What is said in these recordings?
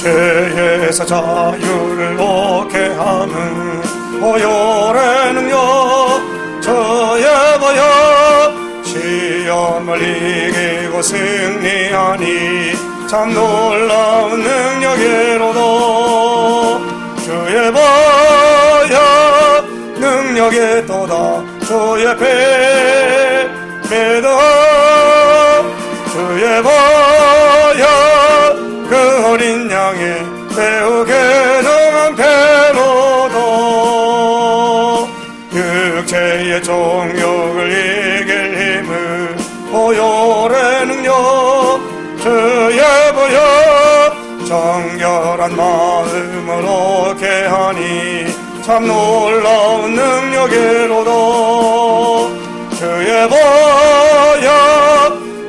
죄에서 자유를 얻게 하는 보혈의 능력 저의 보혈 시험을 이기고 승리하니 참 놀라운 능력이로다 주의 보혈 능력이 또다 주의 배 믿어 주의 보혈 그 어린 양의 매우 괴정한 배로도 육체의 정욕을 이길 힘을 보혈의 능력 주의 보혈 정결한 마음을 얻게 하니 참 놀라운 능력이로다 주의 보혈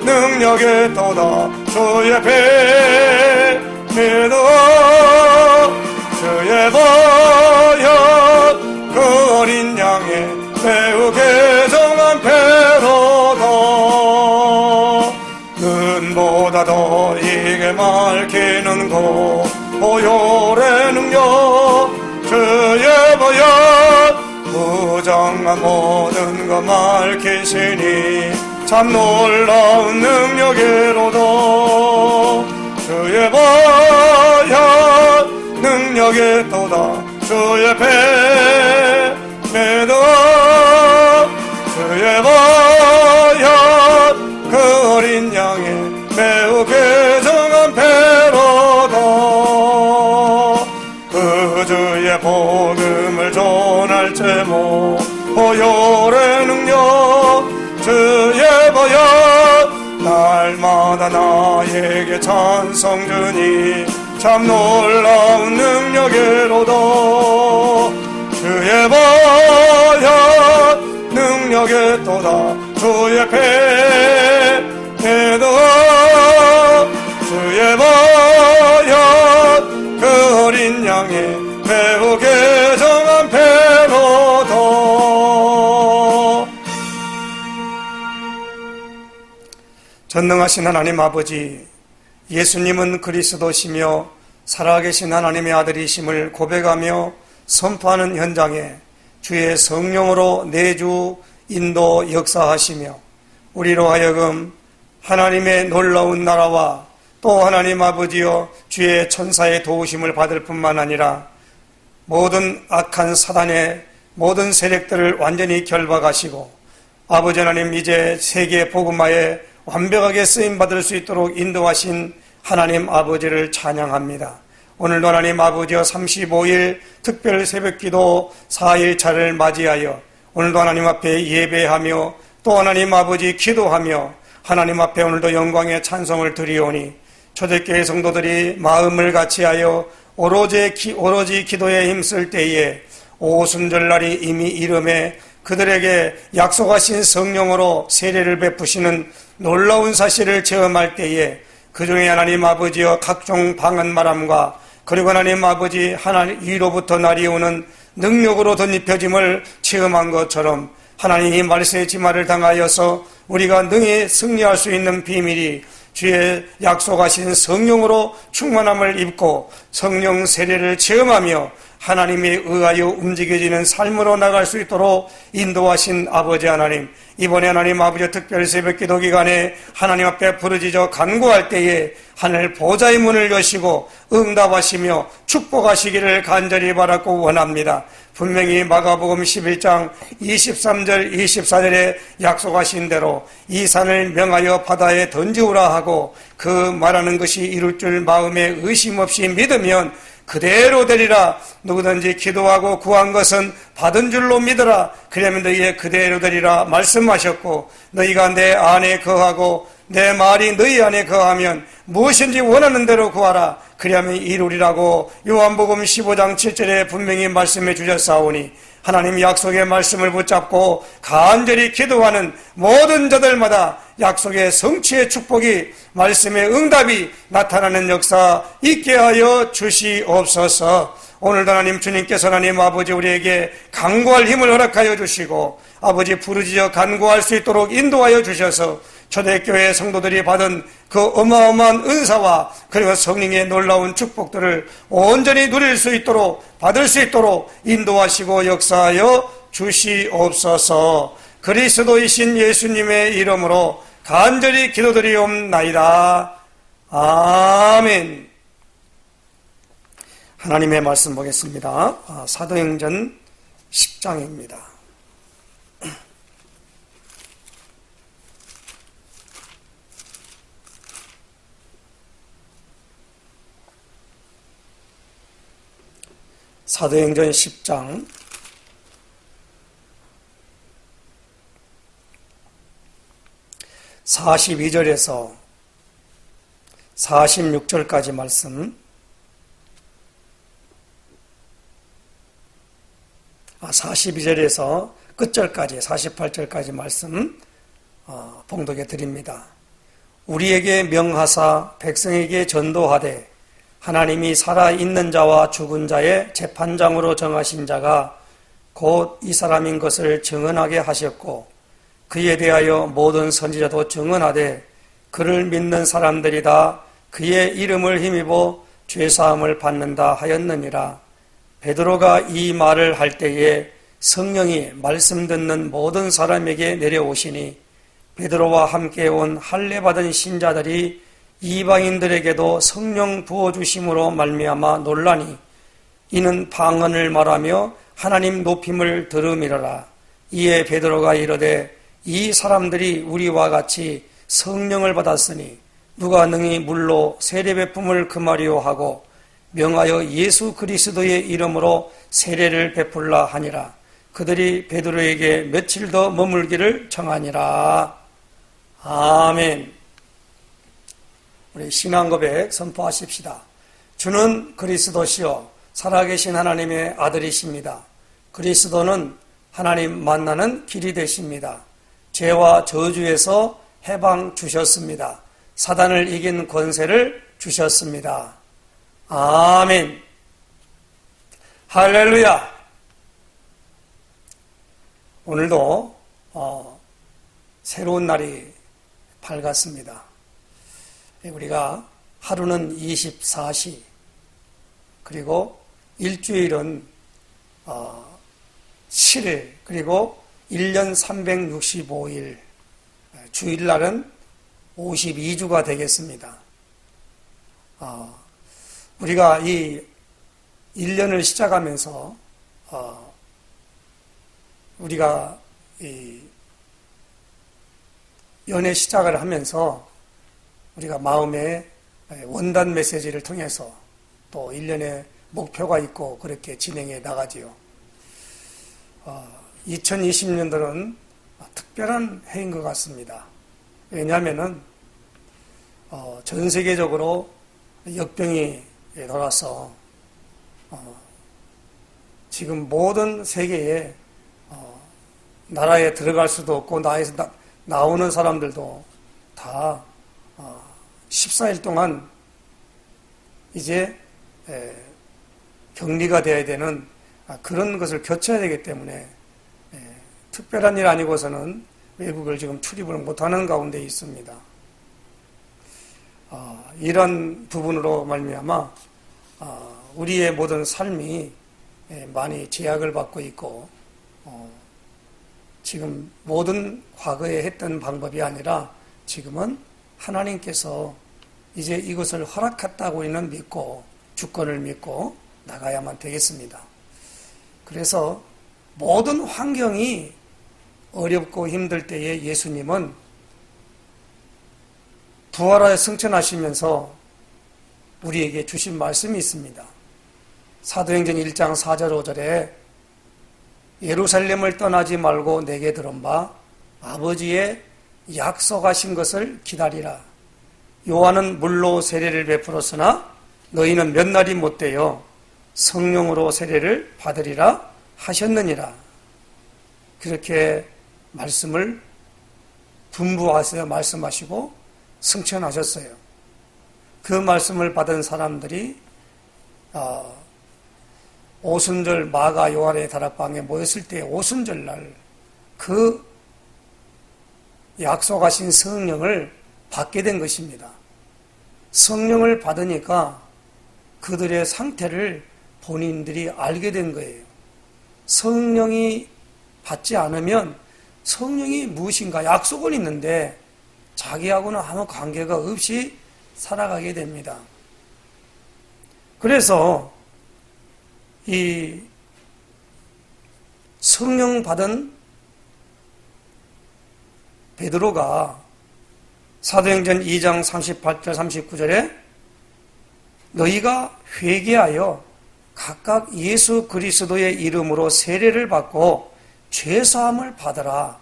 능력이 또다 주의 배 믿어 주의 보혈 그 어린 양의 매우 괴정한 배로다 눈보다 더 이게 밝히는 것 보혈의 능력 주의 보혈 무장한 모든 것 밝히시니 참 놀라운 능력이로다 주의 보혈 능력이 또다 주의 배 믿어 주의 보혈 그 어린 양의 매우 괴정한 배로다 그 주의 복음을 전할 제목 보혈의 능력 주의 보혈 날마다 나에게 찬송 주니 참 놀라운 능력이로다 주의 보혈 능력이 또다 주의 배 믿어 주의 보혈 그 어린 양의 매우 괴정한 배로다 전능하신 하나님 아버지 예수님은 그리스도시며 살아계신 하나님의 아들이심을 고백하며 선포하는 현장에 주의 성령으로 내주 인도 역사하시며 우리로 하여금 하나님의 놀라운 나라와 또 하나님 아버지여 주의 천사의 도우심을 받을 뿐만 아니라 모든 악한 사단의 모든 세력들을 완전히 결박하시고 아버지 하나님 이제 세계 복음화에 완벽하게 쓰임받을 수 있도록 인도하신 하나님 아버지를 찬양합니다. 오늘도 하나님 아버지여 35일 특별 새벽기도 4일차를 맞이하여 오늘도 하나님 앞에 예배하며 또 하나님 아버지 기도하며 하나님 앞에 오늘도 영광의 찬송을 드리오니 초대교회 성도들이 마음을 같이하여 오로지 기도에 힘쓸 때에 오순절날이 이미 이름에 그들에게 약속하신 성령으로 세례를 베푸시는 놀라운 사실을 체험할 때에 그 중에 하나님 아버지여 각종 방언 말함과 그리고 하나님 아버지 하나님 위로부터 날이오는 능력으로 덧입혀짐을 체험한 것처럼 하나님이 말세의 지마를 당하여서 우리가 능히 승리할 수 있는 비밀이 주의 약속하신 성령으로 충만함을 입고 성령 세례를 체험하며 하나님에 의하여 움직여지는 삶으로 나갈 수 있도록 인도하신 아버지 하나님, 이번에 하나님 아버지 특별 새벽 기도 기간에 하나님 앞에 부르짖어 간구할 때에 하늘 보좌의 문을 여시고 응답하시며 축복하시기를 간절히 바라고 원합니다. 분명히 마가복음 11장 23절 24절에 약속하신 대로 이 산을 명하여 바다에 던지우라 하고 그 말하는 것이 이룰 줄 마음에 의심 없이 믿으면 그대로 되리라. 누구든지 기도하고 구한 것은 받은 줄로 믿으라. 그러면 너희의 그대로 되리라 말씀하셨고, 너희가 내 안에 거하고 내 말이 너희 안에 거하면 무엇인지 원하는 대로 구하라. 그리하면 이루리라고 요한복음 15장 7절에 분명히 말씀해 주셨사오니, 하나님 약속의 말씀을 붙잡고 간절히 기도하는 모든 자들마다 약속의 성취의 축복이, 말씀의 응답이 나타나는 역사 있게 하여 주시옵소서. 오늘도 하나님 주님께서 하나님 아버지 우리에게 강구할 힘을 허락하여 주시고, 아버지 부르짖어 간구할 수 있도록 인도하여 주셔서 초대교회 성도들이 받은 그 어마어마한 은사와 그리고 성령의 놀라운 축복들을 온전히 누릴 수 있도록 받을 수 있도록 인도하시고 역사하여 주시옵소서. 그리스도이신 예수님의 이름으로 간절히 기도드리옵나이다. 아멘. 하나님의 말씀 보겠습니다. 사도행전 10장입니다. 사도행전 10장 42절에서 46절까지 말씀, 42절에서 끝절까지 48절까지 말씀 봉독해 드립니다. 우리에게 명하사 백성에게 전도하되 하나님이 살아있는 자와 죽은 자의 재판장으로 정하신 자가 곧 이 사람인 것을 증언하게 하셨고 그에 대하여 모든 선지자도 증언하되 그를 믿는 사람들이 다 그의 이름을 힘입어 죄사함을 받는다 하였느니라. 베드로가 이 말을 할 때에 성령이 말씀 듣는 모든 사람에게 내려오시니 베드로와 함께 온 할례 받은 신자들이 이방인들에게도 성령 부어주심으로 말미암아 놀라니 이는 방언을 말하며 하나님 높임을 들음이러라. 이에 베드로가 이르되 이 사람들이 우리와 같이 성령을 받았으니 누가 능히 물로 세례 베품을 금하리요 하고 명하여 예수 그리스도의 이름으로 세례를 베풀라 하니라. 그들이 베드로에게 며칠 더 머물기를 청하니라. 아멘. 우리 신앙 고백 선포하십시다. 주는 그리스도시요 살아계신 하나님의 아들이십니다. 그리스도는 하나님 만나는 길이 되십니다. 죄와 저주에서 해방 주셨습니다. 사단을 이긴 권세를 주셨습니다. 아멘. 할렐루야. 오늘도 새로운 날이 밝았습니다. 우리가 하루는 24시, 그리고 일주일은 7일, 그리고 1년 365일, 주일날은 52주가 되겠습니다. 우리가 이 1년을 시작하면서 우리가 이 연애 시작을 하면서 우리가 마음에 원단 메시지를 통해서 또 1년의 목표가 있고 그렇게 진행해 나가지요. 2020년도는 특별한 해인 것 같습니다. 왜냐하면은 전 세계적으로 역병이 돌아서 지금 모든 세계에 나라에 들어갈 수도 없고 나라에서 나오는 사람들도 다 14일 동안 이제 격리가 되어야 되는 그런 것을 거쳐야 되기 때문에 특별한 일 아니고서는 외국을 지금 출입을 못하는 가운데 있습니다. 이런 부분으로 말미암아 우리의 모든 삶이 많이 제약을 받고 있고 지금 모든 과거에 했던 방법이 아니라 지금은 하나님께서 이제 이것을 허락했다고 우리는 믿고 주권을 믿고 나가야만 되겠습니다. 그래서 모든 환경이 어렵고 힘들 때에 예수님은 부활하여 승천하시면서 우리에게 주신 말씀이 있습니다. 사도행전 1장 4절 5절에 예루살렘을 떠나지 말고 내게 들은 바 아버지의 약속하신 것을 기다리라. 요한은 물로 세례를 베풀었으나 너희는 몇 날이 못되어 성령으로 세례를 받으리라 하셨느니라. 그렇게 말씀을 분부하셔서 말씀하시고 승천하셨어요. 그 말씀을 받은 사람들이 오순절 마가 요한의 다락방에 모였을 때 오순절날 그 약속하신 성령을 받게 된 것입니다. 성령을 받으니까 그들의 상태를 본인들이 알게 된 거예요. 성령이 받지 않으면 성령이 무엇인가 약속은 있는데 자기하고는 아무 관계가 없이 살아가게 됩니다. 그래서 이 성령 받은 베드로가 사도행전 2장 38절 39절에 너희가 회개하여 각각 예수 그리스도의 이름으로 세례를 받고 죄사함을 받으라.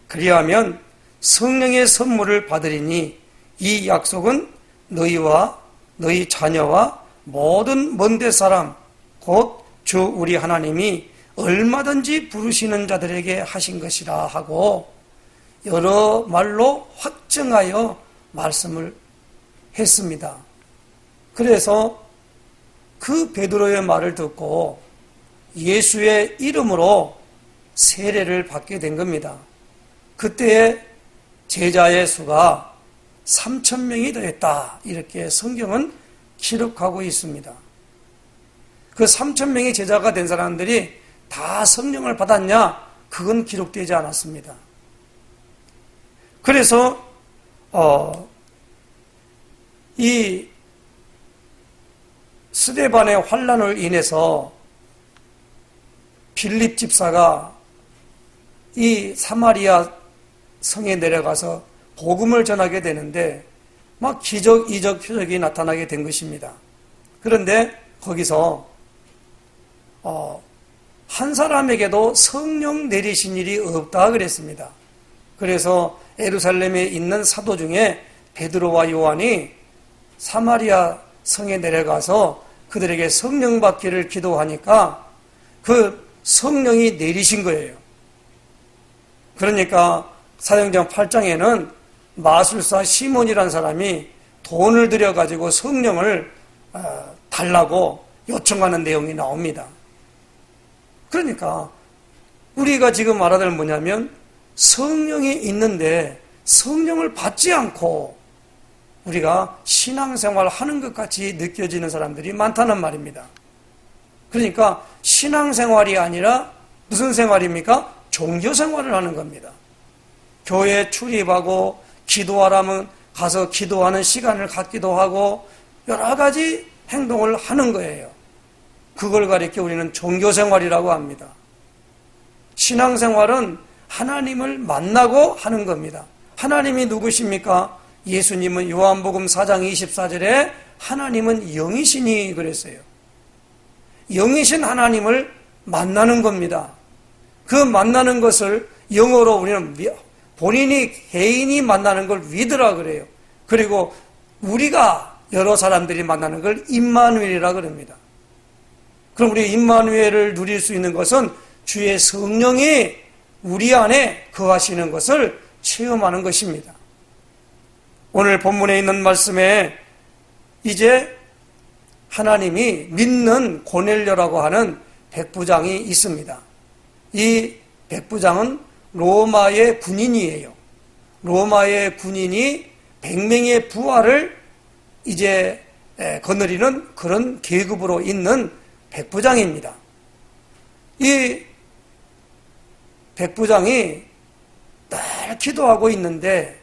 그리하면 성령의 선물을 받으리니 이 약속은 너희와 너희 자녀와 모든 먼데 사람 곧 주 우리 하나님이 얼마든지 부르시는 자들에게 하신 것이라 하고 여러 말로 확증하여 말씀을 했습니다. 그래서 그 베드로의 말을 듣고 예수의 이름으로 세례를 받게 된 겁니다. 그때의 제자의 수가 3,000명이 되었다. 이렇게 성경은 기록하고 있습니다. 그 3,000명의 제자가 된 사람들이 다 성령을 받았냐? 그건 기록되지 않았습니다. 그래서 이 스데반의 환난을 인해서 빌립 집사가 이 사마리아 성에 내려가서 복음을 전하게 되는데 막 기적, 이적, 표적이 나타나게 된 것입니다. 그런데 거기서 한 사람에게도 성령 내리신 일이 없다 그랬습니다. 그래서 예루살렘에 있는 사도 중에 베드로와 요한이 사마리아 성에 내려가서 그들에게 성령 받기를 기도하니까 그 성령이 내리신 거예요. 그러니까 사도행전 8장에는 마술사 시몬이라는 사람이 돈을 들여가지고 성령을 달라고 요청하는 내용이 나옵니다. 그러니까 우리가 지금 말하는 건 뭐냐면 성령이 있는데 성령을 받지 않고 우리가 신앙생활을 하는 것 같이 느껴지는 사람들이 많다는 말입니다. 그러니까 신앙생활이 아니라 무슨 생활입니까? 종교생활을 하는 겁니다. 교회에 출입하고 기도하라면 가서 기도하는 시간을 갖기도 하고 여러 가지 행동을 하는 거예요. 그걸 가리켜 우리는 종교생활이라고 합니다. 신앙생활은 하나님을 만나고 하는 겁니다. 하나님이 누구십니까? 예수님은 요한복음 4장 24절에 하나님은 영이시니 그랬어요. 영이신 하나님을 만나는 겁니다. 그 만나는 것을 영어로 우리는 본인이 개인이 만나는 걸 위드라 그래요. 그리고 우리가 여러 사람들이 만나는 걸 임마누엘이라 그럽니다. 그럼 우리 임마누엘을 누릴 수 있는 것은 주의 성령이 우리 안에 거하시는 것을 체험하는 것입니다. 오늘 본문에 있는 말씀에 이제 하나님이 믿는 고넬료라고 하는 백부장이 있습니다. 이 백부장은 로마의 군인이에요. 로마의 군인이 100명의 부하를 이제 거느리는 그런 계급으로 있는 백부장입니다. 이 백부장이 늘 기도하고 있는데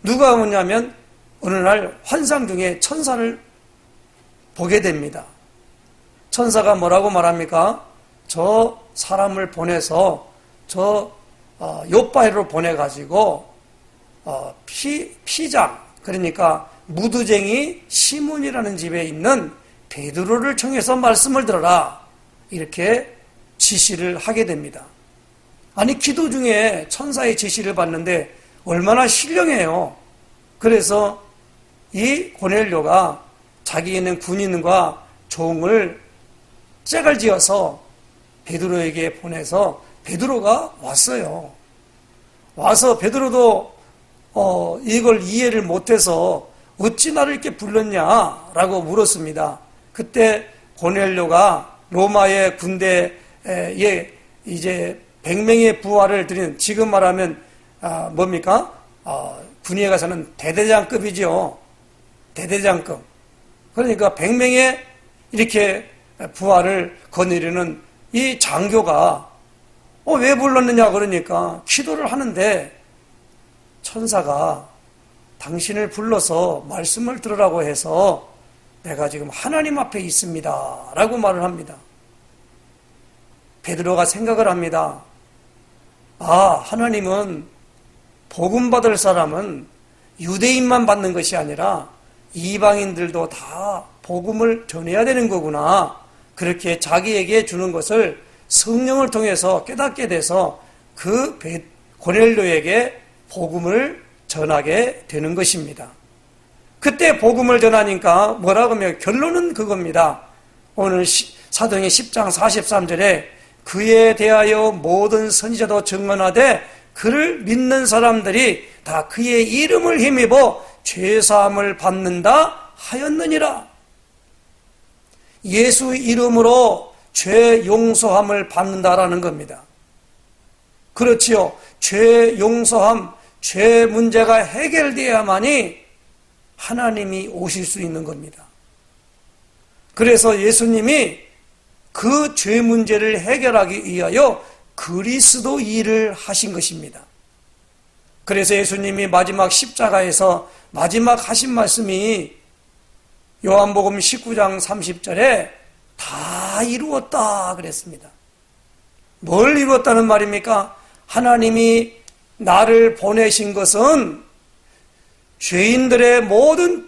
누가 오냐면 어느 날 환상 중에 천사를 보게 됩니다. 천사가 뭐라고 말합니까? 저 사람을 보내서 저 욥바위로 보내가지고 피장 그러니까 무두쟁이 시몬이라는 집에 있는 베드로를 청해서 말씀을 들어라 이렇게 지시를 하게 됩니다. 아니 기도 중에 천사의 지시를 받는데 얼마나 신령해요. 그래서 이 고넬료가 자기는 군인과 종을 짝을 지어서 베드로에게 보내서 베드로가 왔어요. 와서 베드로도 이걸 이해를 못해서 어찌 나를 이렇게 불렀냐라고 물었습니다. 그때 고넬료가 로마의 군대에 이제 100명의 부하를 드리는, 지금 말하면 뭡니까? 군의에 가서는 대대장급이죠. 대대장급. 그러니까 100명의 이렇게 부하를 거느리는 이 장교가 왜 불렀느냐 그러니까 기도를 하는데 천사가 당신을 불러서 말씀을 들으라고 해서 내가 지금 하나님 앞에 있습니다 라고 말을 합니다. 베드로가 생각을 합니다. 하나님은 복음 받을 사람은 유대인만 받는 것이 아니라 이방인들도 다 복음을 전해야 되는 거구나. 그렇게 자기에게 주는 것을 성령을 통해서 깨닫게 돼서 그 고넬료에게 복음을 전하게 되는 것입니다. 그때 복음을 전하니까 뭐라고 하면 결론은 그겁니다. 오늘 사도행전 10장 43절에 그에 대하여 모든 선지자도 증언하되 그를 믿는 사람들이 다 그의 이름을 힘입어 죄사함을 받는다 하였느니라. 예수 이름으로 죄 용서함을 받는다라는 겁니다. 그렇지요. 죄 용서함, 죄 문제가 해결되어야만이 하나님이 오실 수 있는 겁니다. 그래서 예수님이 그 죄 문제를 해결하기 위하여 그리스도 일을 하신 것입니다. 그래서 예수님이 마지막 십자가에서 마지막 하신 말씀이 요한복음 19장 30절에 다 이루었다 그랬습니다. 뭘 이루었다는 말입니까? 하나님이 나를 보내신 것은 죄인들의 모든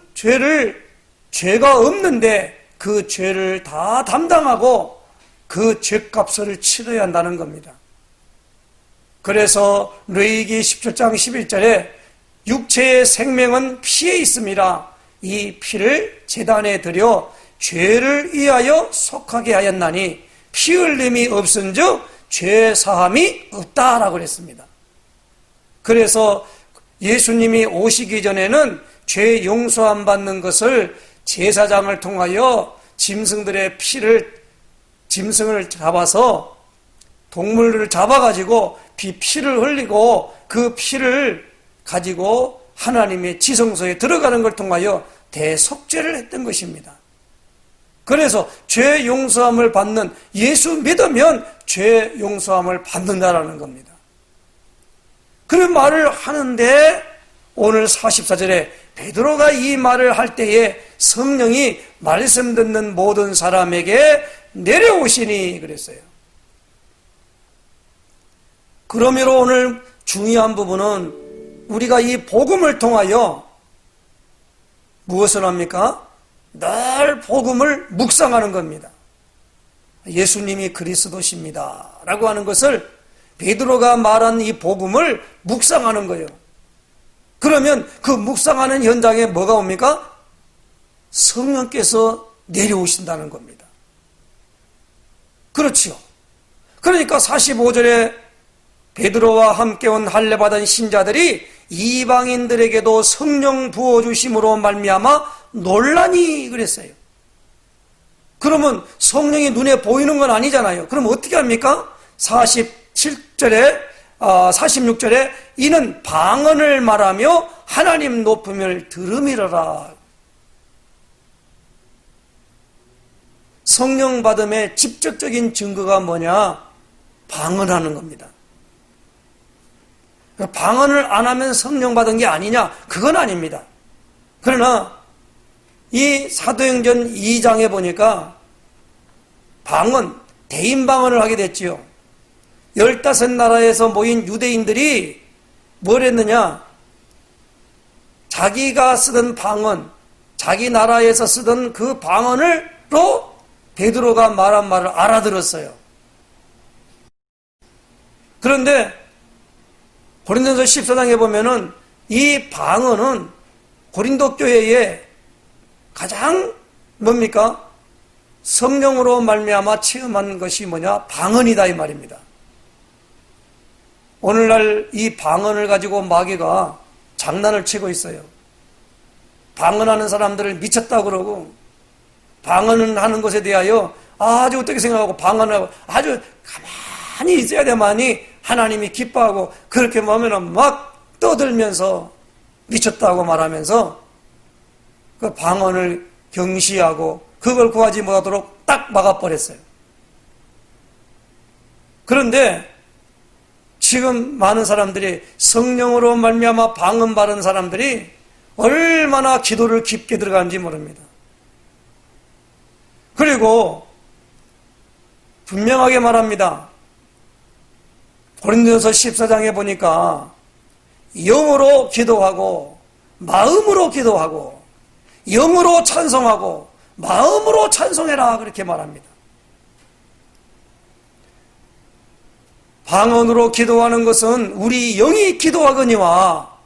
죄가 없는데 그 죄를 다 담당하고 그 죄값을 치러야 한다는 겁니다. 그래서 레위기 17장 11절에 육체의 생명은 피에 있음이라 이 피를 제단에 드려 죄를 위하여 속하게 하였나니 피 흘림이 없은즉 죄 사함이 없다라고 그랬습니다. 그래서 예수님이 오시기 전에는 죄 용서함 받는 것을 제사장을 통하여 짐승을 잡아서 동물을 잡아가지고 피를 흘리고 그 피를 가지고 하나님의 지성소에 들어가는 걸 통하여 대속죄를 했던 것입니다. 그래서 죄 용서함을 받는, 예수 믿으면 죄 용서함을 받는다라는 겁니다. 그런 말을 하는데 오늘 44절에 베드로가 이 말을 할 때에 성령이 말씀 듣는 모든 사람에게 내려오시니 그랬어요. 그러므로 오늘 중요한 부분은 우리가 이 복음을 통하여 무엇을 합니까? 늘 복음을 묵상하는 겁니다. 예수님이 그리스도십니다 라고 하는 것을 베드로가 말한 이 복음을 묵상하는 거예요. 그러면 그 묵상하는 현장에 뭐가 옵니까? 성령께서 내려오신다는 겁니다. 그렇지요. 그러니까 45절에 베드로와 함께 온 할례받은 신자들이 이방인들에게도 성령 부어주심으로 말미암아 놀라니 그랬어요. 그러면 성령이 눈에 보이는 건 아니잖아요. 그럼 어떻게 합니까? 46절에 이는 방언을 말하며 하나님 높음을 들음이러라. 성령 받음의 직접적인 증거가 뭐냐? 방언하는 겁니다. 방언을 안 하면 성령 받은 게 아니냐? 그건 아닙니다. 그러나 이 사도행전 2장에 보니까 대인 방언을 하게 됐지요. 15나라에서 모인 유대인들이 뭘 했느냐? 자기가 쓰던 방언, 자기 나라에서 쓰던 그 방언으로 베드로가 말한 말을 알아들었어요. 그런데 고린도전서 14장에 보면은 이 방언은 고린도 교회에 가장 뭡니까? 성령으로 말미암아 체험한 것이 뭐냐? 방언이다 이 말입니다. 오늘날 이 방언을 가지고 마귀가 장난을 치고 있어요. 방언하는 사람들을 미쳤다고 그러고 방언하는 것에 대하여 아주 어떻게 생각하고 방언하고 아주 가만히 있어야 되만이 하나님이 기뻐하고 그렇게 하면은 막 떠들면서 미쳤다고 말하면서 그 방언을 경시하고 그걸 구하지 못하도록 딱 막아버렸어요. 그런데 지금 많은 사람들이 성령으로 말미암아 방언 바른 사람들이 얼마나 기도를 깊게 들어가는지 모릅니다. 그리고 분명하게 말합니다. 고린도전서 14장에 보니까 영으로 기도하고 마음으로 기도하고 영으로 찬송하고 마음으로 찬송해라 그렇게 말합니다. 방언으로 기도하는 것은 우리 영이 기도하거니와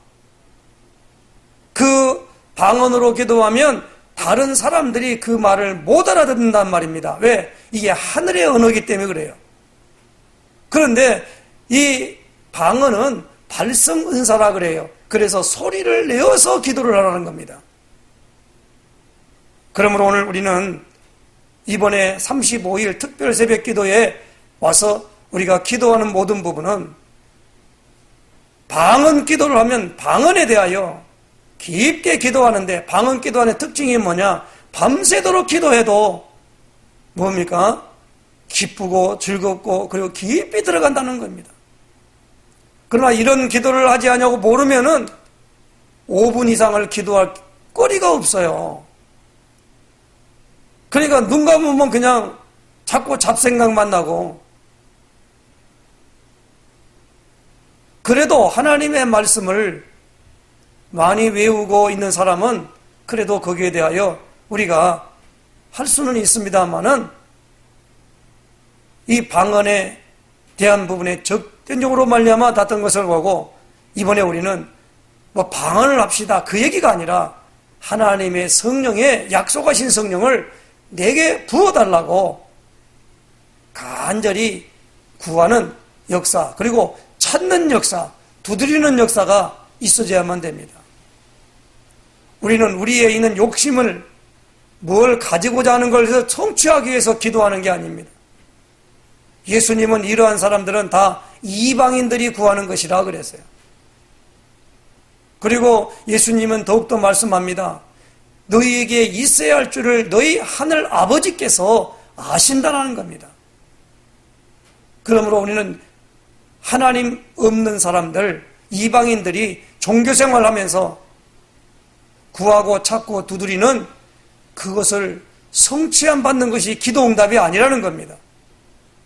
그 방언으로 기도하면 다른 사람들이 그 말을 못 알아듣는단 말입니다. 왜? 이게 하늘의 언어이기 때문에 그래요. 그런데 이 방언은 발성 은사라 그래요. 그래서 소리를 내어서 기도를 하라는 겁니다. 그러므로 오늘 우리는 이번에 35일 특별 새벽 기도에 와서 우리가 기도하는 모든 부분은 방언 기도를 하면 방언에 대하여 깊게 기도하는데 방언 기도하는 특징이 뭐냐? 밤새도록 기도해도 뭡니까? 기쁘고 즐겁고 그리고 깊이 들어간다는 겁니다. 그러나 이런 기도를 하지 않냐고 모르면은 5분 이상을 기도할 거리가 없어요. 그러니까 눈 감으면 그냥 자꾸 잡생각만 나고 그래도 하나님의 말씀을 많이 외우고 있는 사람은 그래도 거기에 대하여 우리가 할 수는 있습니다만은 이 방언에 대한 부분에 적대적으로 말미암아 닿던 것을 보고 이번에 우리는 뭐 방언을 합시다 그 얘기가 아니라 하나님의 성령의 약속하신 성령을 내게 부어달라고 간절히 구하는 역사 그리고 찾는 역사, 두드리는 역사가 있어져야만 됩니다. 우리는 우리에 있는 욕심을 뭘 가지고자 하는 것을 성취하기 위해서 기도하는 게 아닙니다. 예수님은 이러한 사람들은 다 이방인들이 구하는 것이라 그랬어요. 그리고 예수님은 더욱더 말씀합니다. 너희에게 있어야 할 줄을 너희 하늘 아버지께서 아신다라는 겁니다. 그러므로 우리는 하나님 없는 사람들, 이방인들이 종교생활을 하면서 구하고 찾고 두드리는 그것을 성취 안 받는 것이 기도응답이 아니라는 겁니다.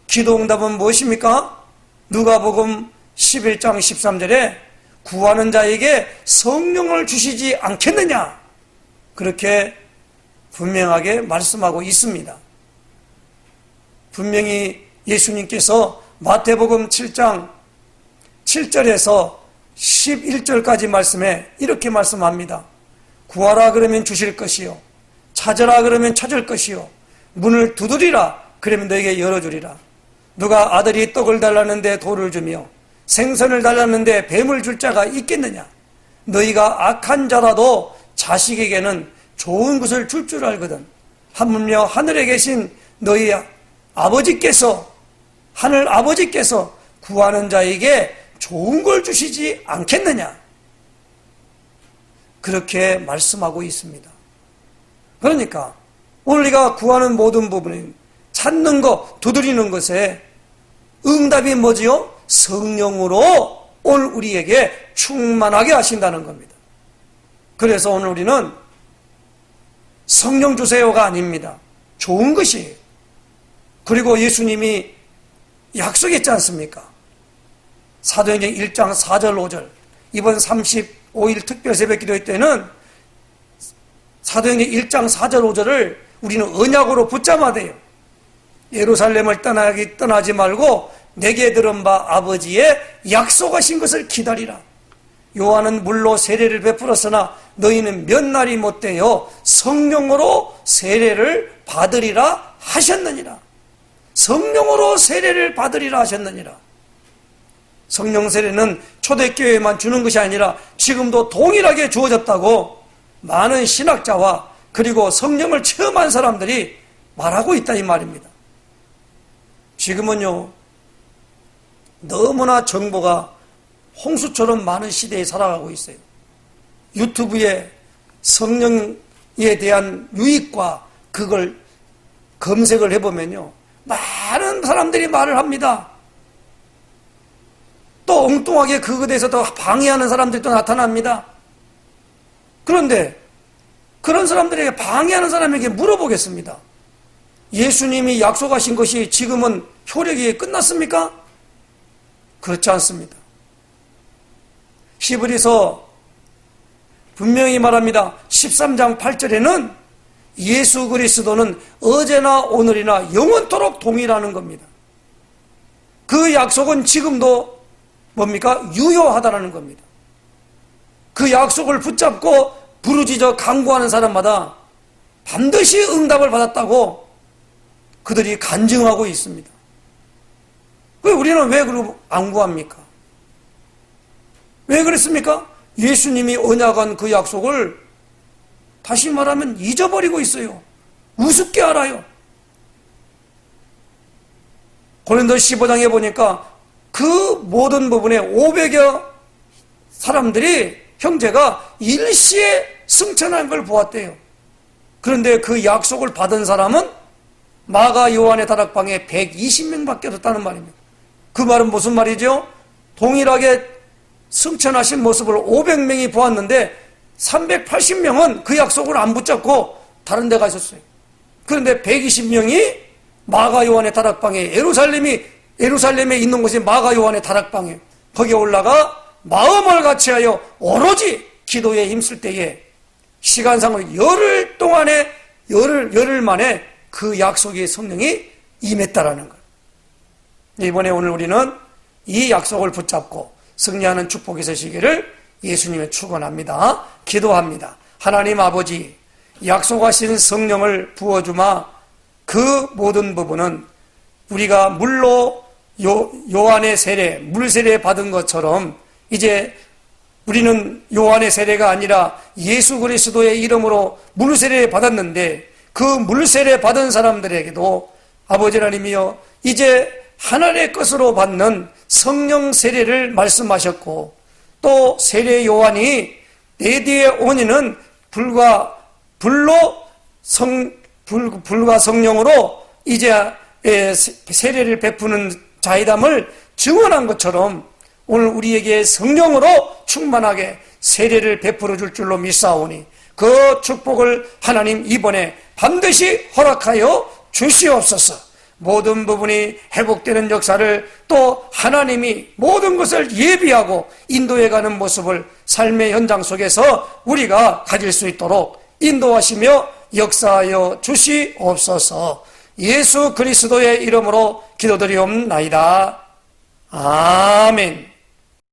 기도응답은 무엇입니까? 누가복음 11장 13절에 구하는 자에게 성령을 주시지 않겠느냐? 그렇게 분명하게 말씀하고 있습니다. 분명히 예수님께서 마태복음 7장 7절에서 11절까지 말씀에 이렇게 말씀합니다. 구하라 그러면 주실 것이요 찾으라 그러면 찾을 것이요 문을 두드리라 그러면 너에게 열어주리라. 누가 아들이 떡을 달라는데 돌을 주며 생선을 달라는데 뱀을 줄 자가 있겠느냐? 너희가 악한 자라도 자식에게는 좋은 것을 줄 줄 알거든. 하물며 하늘에 계신 너희 아버지께서 하늘 아버지께서 구하는 자에게 좋은 걸 주시지 않겠느냐? 그렇게 말씀하고 있습니다. 그러니까 오늘 우리가 구하는 모든 부분은 찾는 것, 두드리는 것에 응답이 뭐지요? 성령으로 오늘 우리에게 충만하게 하신다는 겁니다. 그래서 오늘 우리는 성령 주세요가 아닙니다. 좋은 것이에요. 그리고 예수님이 약속했지 않습니까? 사도행전 1장 4절 5절 이번 35일 특별 새벽 기도회 때는 사도행전 1장 4절 5절을 우리는 언약으로 붙잡아야 돼요. 예루살렘을 떠나지 말고 내게 들은 바 아버지의 약속하신 것을 기다리라. 요한은 물로 세례를 베풀었으나 너희는 몇 날이 못되어 성령으로 세례를 받으리라 하셨느니라. 성령으로 세례를 받으리라 하셨느니라. 성령 세례는 초대교회에만 주는 것이 아니라 지금도 동일하게 주어졌다고 많은 신학자와 그리고 성령을 체험한 사람들이 말하고 있다 이 말입니다. 지금은요 너무나 정보가 홍수처럼 많은 시대에 살아가고 있어요. 유튜브에 성령에 대한 유익과 그걸 검색을 해보면요, 많은 사람들이 말을 합니다. 또 엉뚱하게 그것에 대해서 더 방해하는 사람들이 또 나타납니다. 그런데 그런 사람들에게, 방해하는 사람에게 물어보겠습니다. 예수님이 약속하신 것이 지금은 효력이 끝났습니까? 그렇지 않습니다. 히브리서 분명히 말합니다. 13장 8절에는 예수 그리스도는 어제나 오늘이나 영원토록 동일하는 겁니다. 그 약속은 지금도 뭡니까? 유효하다라는 겁니다. 그 약속을 붙잡고 부르짖어 간구하는 사람마다 반드시 응답을 받았다고 그들이 간증하고 있습니다. 왜 우리는 왜 그러고 안 구합니까? 왜 그랬습니까? 예수님이 언약한 그 약속을 다시 말하면 잊어버리고 있어요. 우습게 알아요. 고린도 15장에 보니까 그 모든 부분에 500여 사람들이, 형제가 일시에 승천한 걸 보았대요. 그런데 그 약속을 받은 사람은 마가 요한의 다락방에 120명밖에 없다는 말입니다. 그 말은 무슨 말이죠? 동일하게 승천하신 모습을 500명이 보았는데 380명은 그 약속을 안 붙잡고 다른 데 가셨어요. 그런데 120명이 마가 요한의 다락방에, 예루살렘에 있는 곳이 마가 요한의 다락방에, 거기에 올라가 마음을 같이하여 오로지 기도에 힘쓸 때에 시간상으로 열흘 만에 그 약속의 성령이 임했다라는 거예요. 이번에 오늘 우리는 이 약속을 붙잡고 승리하는 축복이 있으시기를 예수님의 축원합니다. 기도합니다. 하나님 아버지, 약속하신 성령을 부어주마. 그 모든 부분은 우리가 물로 요한의 세례, 물 세례 받은 것처럼 이제 우리는 요한의 세례가 아니라 예수 그리스도의 이름으로 물 세례 받았는데, 그 물 세례 받은 사람들에게도 아버지 하나님이여, 이제 하늘의 것으로 받는 성령 세례를 말씀하셨고, 또 세례 요한이 내 뒤에 오니는 불과 성령으로 이제 세례를 베푸는 자이담을 증언한 것처럼 오늘 우리에게 성령으로 충만하게 세례를 베풀어 줄 줄로 믿사오니 그 축복을 하나님 이번에 반드시 허락하여 주시옵소서. 모든 부분이 회복되는 역사를, 또 하나님이 모든 것을 예비하고 인도해가는 모습을 삶의 현장 속에서 우리가 가질 수 있도록 인도하시며 역사하여 주시옵소서. 예수 그리스도의 이름으로 기도드리옵나이다. 아멘.